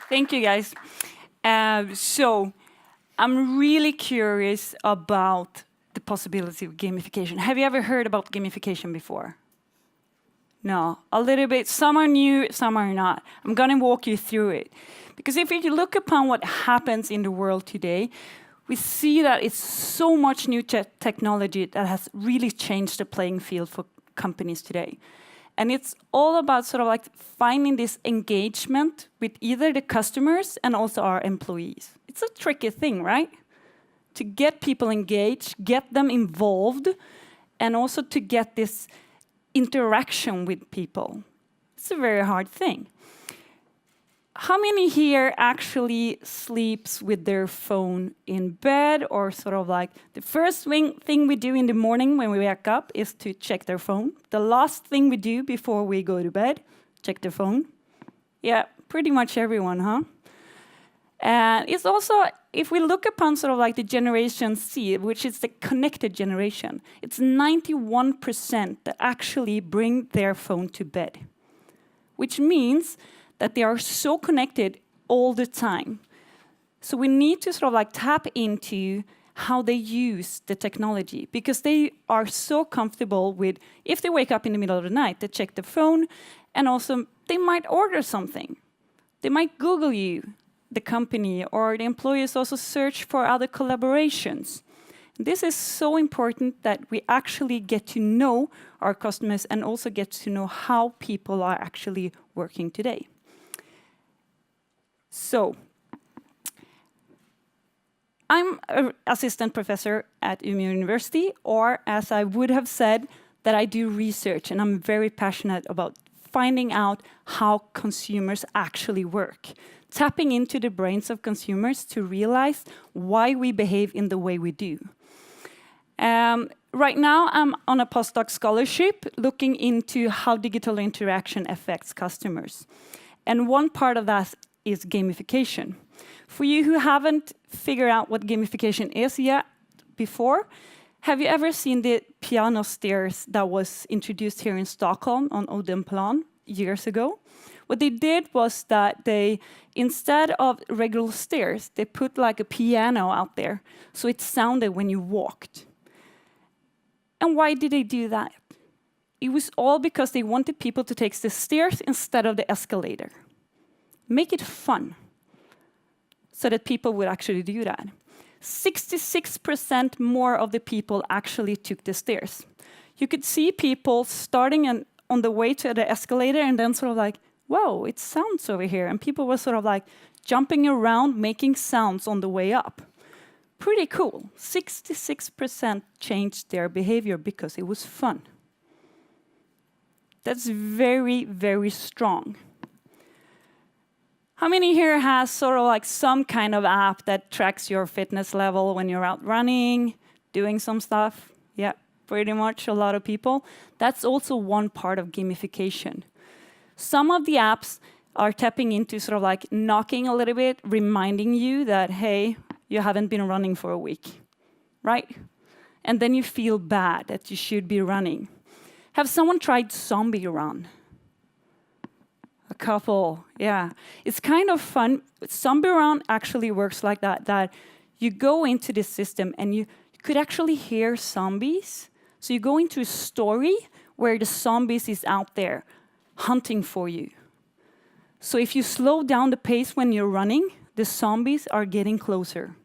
Thank you, guys. So I'm really curious about the possibility of gamification. Have you ever heard about gamification before? No, a little bit. Some are new, some are not. I'm going to walk you through it. Because if you look upon what happens in the world today, we see that it's so much new technology that has really changed the playing field for companies today. And it's all about sort of like finding this engagement with either the customers and also our employees. It's a tricky thing, right? To get people engaged, get them involved, and also to get this interaction with people. It's a very hard thing. How many here actually sleeps with their phone in bed, or sort of like the first thing we do in the morning when we wake up is to check their phone? The last thing we do before we go to bed, check the phone? Yeah, pretty much everyone, huh? And it's also, if we look upon sort of like the Generation C, which is the connected generation, it's 91% that actually bring their phone to bed, which means that they are so connected all the time. So we need to sort of like tap into how they use the technology, because they are so comfortable with, if they wake up in the middle of the night, they check the phone, and also they might order something. They might Google you, the company, or the employees also search for other collaborations. This is so important that we actually get to know our customers and also get to know how people are actually working today. So, I'm an assistant professor at Umeå University, or as I would have said, that I do research, and I'm very passionate about finding out how consumers actually work, tapping into the brains of consumers to realize why we behave in the way we do. Right now, I'm on a postdoc scholarship looking into how digital interaction affects customers. And one part of that is gamification. For you who haven't figured out what gamification is yet before, have you ever seen the piano stairs that was introduced here in Stockholm on Odenplan years ago? What they did was that they, instead of regular stairs, they put like a piano out there, so it sounded when you walked. And why did they do that? It was all because they wanted people to take the stairs instead of the escalator. Make it fun, so that people would actually do that. 66% more of the people actually took the stairs. You could see people starting on the way to the escalator and then sort of like, whoa, it sounds over here. And people were sort of like jumping around, making sounds on the way up. Pretty cool. 66% changed their behavior because it was fun. That's very, very strong. How many here has sort of like some kind of app that tracks your fitness level when you're out running, doing some stuff? Yeah, pretty much a lot of people. That's also one part of gamification. Some of the apps are tapping into sort of like knocking a little bit, reminding you that, hey, you haven't been running for a week, right? And then you feel bad that you should be running. Have someone tried Zombie Run? A couple, yeah. It's kind of fun. Zombie Run actually works like that you go into this system and you could actually hear zombies. So you go into a story where the zombies is out there hunting for you. So if you slow down the pace when you're running, the zombies are getting closer.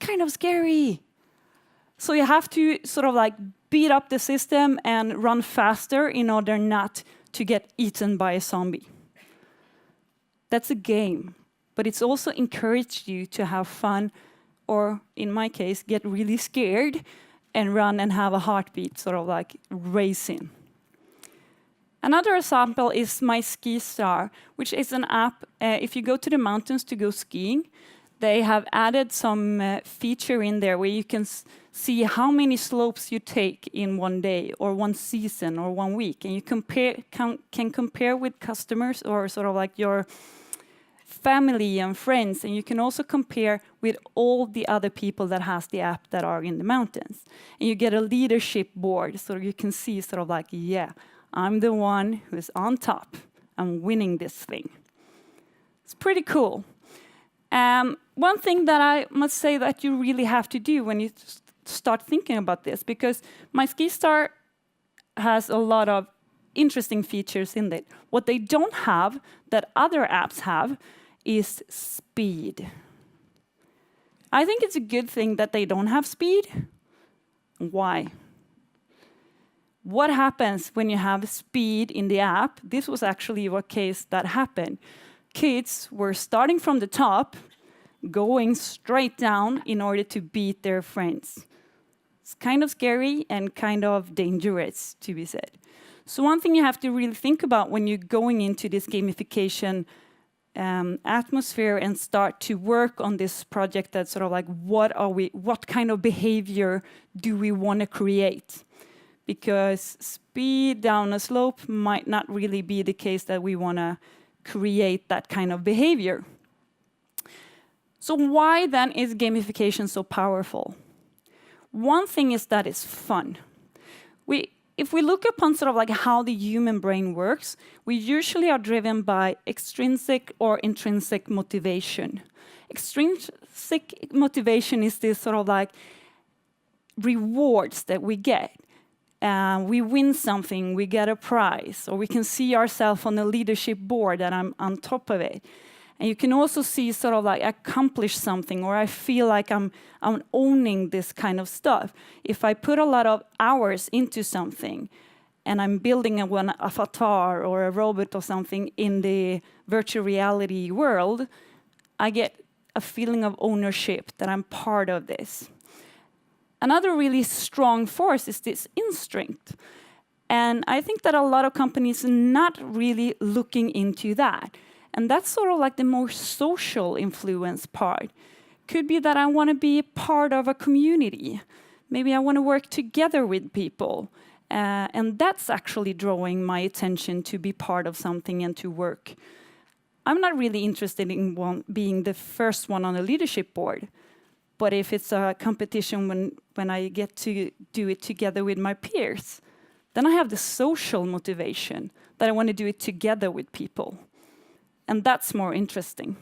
Kind of scary. So you have to sort of like beat up the system and run faster in order not to get eaten by a zombie. That's a game, but it's also encouraged you to have fun, or in my case, get really scared and run and have a heartbeat sort of like racing. Another example is My Ski Star, which is an app. If you go to the mountains to go skiing, they have added some feature in there where you can see how many slopes you take in one day or one season or 1 week. And you can compare with customers or sort of like your family and friends. And you can also compare with all the other people that has the app that are in the mountains. And you get a leadership board so you can see sort of like, yeah, I'm the one who's on top. I'm winning this thing. It's pretty cool. One thing that I must say that you really have to do when you start thinking about this, because My Ski Star has a lot of interesting features in it. What they don't have that other apps have is speed. I think it's a good thing that they don't have speed. Why? What happens when you have speed in the app? This was actually a case that happened. Kids were starting from the top, going straight down in order to beat their friends. It's kind of scary and kind of dangerous, to be said. So one thing you have to really think about when you're going into this gamification atmosphere and start to work on this project, that's sort of like, what kind of behavior do we want to create? Because speed down a slope might not really be the case that we want to create that kind of behavior. So why then is gamification so powerful? One thing is that it's fun. If we look upon sort of like how the human brain works, we usually are driven by extrinsic or intrinsic motivation. Extrinsic motivation is this sort of like rewards that we get. We win something, we get a prize, or we can see ourselves on the leadership board and I'm on top of it. And you can also see sort of like accomplish something, or I feel like I'm owning this kind of stuff. If I put a lot of hours into something and I'm building an avatar or a robot or something in the virtual reality world, I get a feeling of ownership that I'm part of this. Another really strong force is this instinct. And I think that a lot of companies are not really looking into that. And that's sort of like the more social influence part. Could be that I want to be part of a community. Maybe I want to work together with people. And that's actually drawing my attention to be part of something and to work. I'm not really interested in being the first one on a leadership board. But if it's a competition when I get to do it together with my peers, then I have the social motivation that I want to do it together with people. And that's more interesting.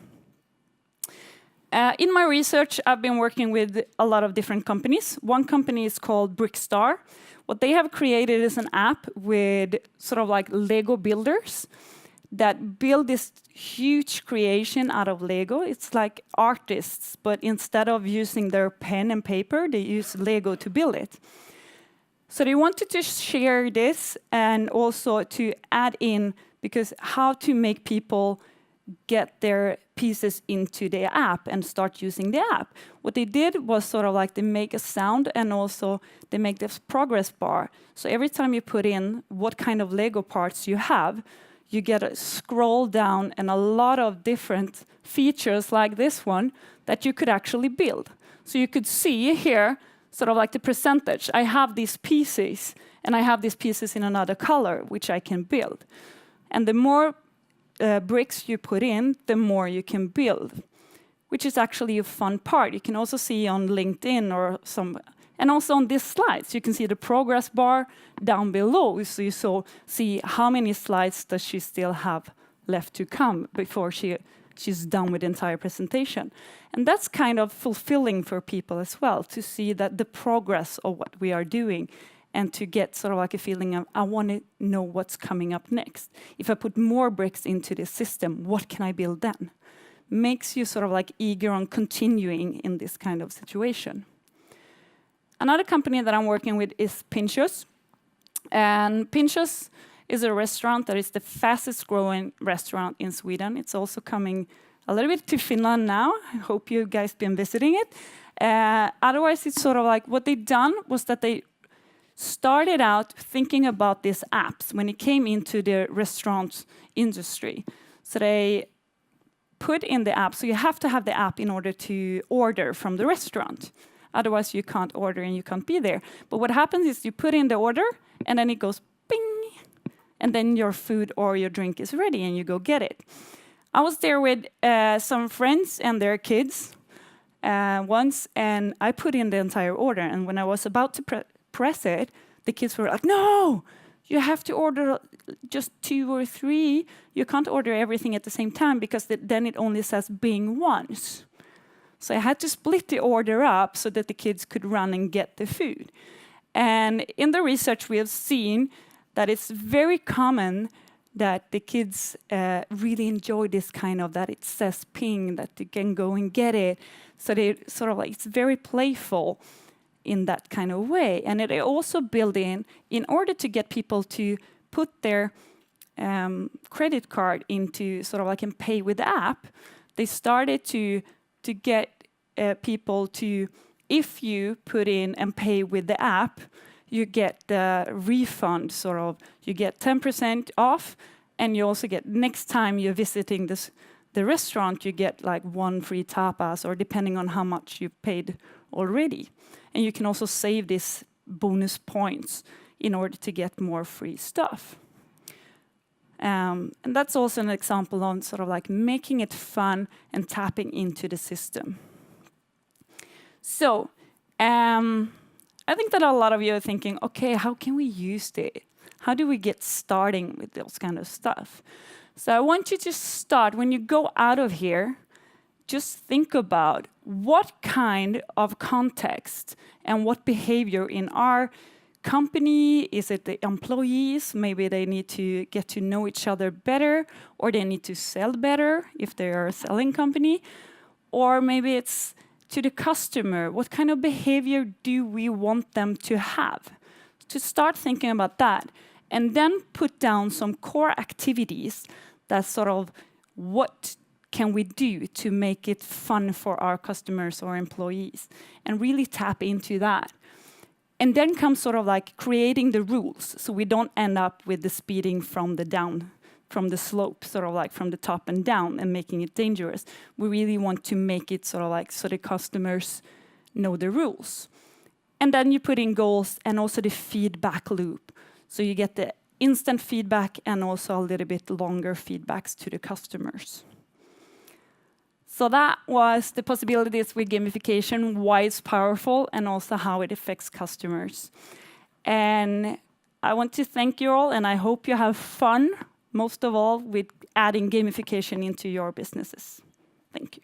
In my research, I've been working with a lot of different companies. One company is called Brickstar. What they have created is an app with sort of like Lego builders that build this huge creation out of Lego. It's like artists, but instead of using their pen and paper, they use Lego to build it. So they wanted to share this and also to add in, because how to make people get their pieces into the app and start using the app. What they did was sort of like they make a sound and also they make this progress bar. So every time you put in what kind of Lego parts you have, you get a scroll down and a lot of different features like this one that you could actually build. So you could see here sort of like the percentage. I have these pieces and I have these pieces in another color which I can build. And the more bricks you put in, the more you can build, which is actually a fun part. You can also see on LinkedIn or and also on these slides, you can see the progress bar down below. So you see how many slides does she still have left to come before she's done with the entire presentation. And that's kind of fulfilling for people as well, to see that the progress of what we are doing and to get sort of like a feeling of, I want to know what's coming up next. If I put more bricks into this system, what can I build then? Makes you sort of like eager on continuing in this kind of situation. Another company that I'm working with is Pinchos. And Pinchos is a restaurant that is the fastest growing restaurant in Sweden. It's also coming a little bit to Finland now. I hope you guys been visiting it. Otherwise, it's sort of like what they've done was that they started out thinking about these apps when it came into the restaurant industry. So they put in the app. So you have to have the app in order to order from the restaurant. Otherwise, you can't order and you can't be there. But what happens is you put in the order and then it goes bing. And then your food or your drink is ready and you go get it. I was there with some friends and their kids once, and I put in the entire order. And when I was about to press it, the kids were like, no, you have to order just 2 or 3, you can't order everything at the same time because then it only says Bing once. So I had to split the order up so that the kids could run and get the food. And in the research, we have seen that it's very common that the kids really enjoy this kind of, that it says ping, that you can go and get it. So they sort of like, it's very playful in that kind of way. And it also built in order to get people to put their credit card into sort of like and pay with the app, they started to get people to, if you put in and pay with the app, you get the refund, sort of, you get 10% off, and you also get, next time you're visiting the restaurant, you get like 1 free tapas, or depending on how much you've paid already. And you can also save these bonus points in order to get more free stuff. And that's also an example on sort of like making it fun and tapping into the system. So, I think that a lot of you are thinking, okay, how can we use it? How do we get starting with those kind of stuff? So I want you to start, when you go out of here, just think about what kind of context and what behavior in our company, is it the employees, maybe they need to get to know each other better, or they need to sell better if they are a selling company, or maybe it's to the customer, what kind of behavior do we want them to have? To start thinking about that, and then put down some core activities that sort of, what can we do to make it fun for our customers or employees, and really tap into that. And then comes sort of like creating the rules, so we don't end up with the speeding from the slope, sort of like from the top and down, and making it dangerous. We really want to make it sort of like so the customers know the rules. And then you put in goals and also the feedback loop. So you get the instant feedback and also a little bit longer feedbacks to the customers. So that was the possibilities with gamification, why it's powerful, and also how it affects customers. And I want to thank you all, and I hope you have fun, most of all, with adding gamification into your businesses. Thank you.